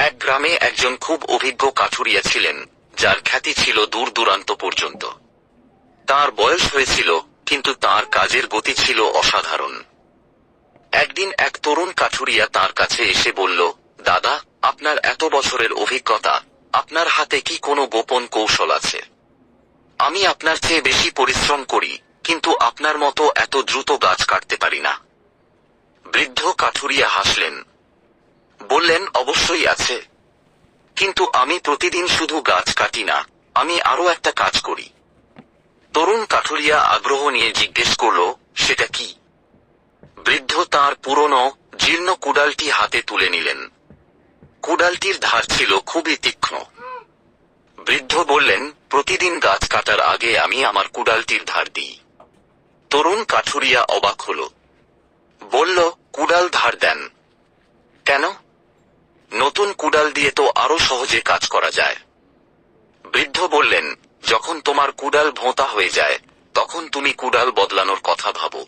এক গ্রামে একজন খুব অভিজ্ঞ কাঠুরিয়া ছিলেন, যার খ্যাতি ছিল দূর দূরান্ত পর্যন্ত। তার বয়স হয়েছিল, কিন্তু তার কাজের গতি ছিল অসাধারণ। একদিন এক তরুণ কাঠুরিয়া তার কাছে এসে বলল, দাদা, আপনার এত বছরের অভিজ্ঞতা, আপনার হাতে কি কোনো গোপন কৌশল আছে? আমি আপনার চেয়ে বেশি পরিশ্রম করি, কিন্তু আপনার মতো এত দ্রুত গাছ কাটতে পারি না। বৃদ্ধ কাঠুরিয়া হাসলেন। বললেন, অবশ্যই আছে, কিন্তু আমি প্রতিদিন শুধু গাছ কাটি না, আমি আরো একটা কাজ করি। তরুণ কাঠুরিয়া আগ্রহ নিয়ে জিজ্ঞেস করল, সেটা কি? বৃদ্ধ তার পুরনো জীর্ণ কুড়ালটি হাতে তুলে নিলেন। কুড়ালটির ধার ছিল খুবই তীক্ষ্ণ। বৃদ্ধ বললেন, প্রতিদিন গাছ কাটার আগে আমি আমার কুড়ালটির ধার দিই। তরুণ কাঠুরিয়া অবাক হল। বলল, কুড়াল ধার দেন কেন? নতুন কুড়াল দিয়ে তো আরো সহজে কাজ করা যায়। বৃদ্ধ বললেন, যখন তোমার কুড়াল ভোঁতা হয়ে যায়, তখন তুমি কুড়াল বদলানোর কথা ভাবো।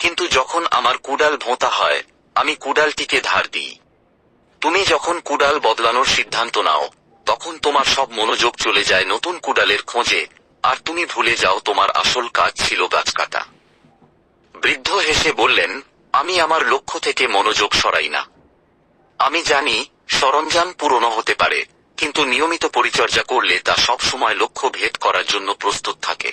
কিন্তু যখন আমার কুড়াল ভোঁতা হয়, আমি কুড়ালটিকে ধার দিই। তুমি যখন কুড়াল বদলানোর সিদ্ধান্ত নাও, তখন তোমার সব মনোযোগ চলে যায় নতুন কুড়ালের খোঁজে, আর তুমি ভুলে যাও তোমার আসল কাজ ছিল গাছ কাটা। বৃদ্ধ হেসে বললেন, আমি আমার লক্ষ্য থেকে মনোযোগ সরাই না। আমি জানি, সরঞ্জাম পুরনো হতে পারে, কিন্তু নিয়মিত পরিচর্যা করলে তা সব সময় লক্ষ্য ভেদ করার জন্য প্রস্তুত থাকে।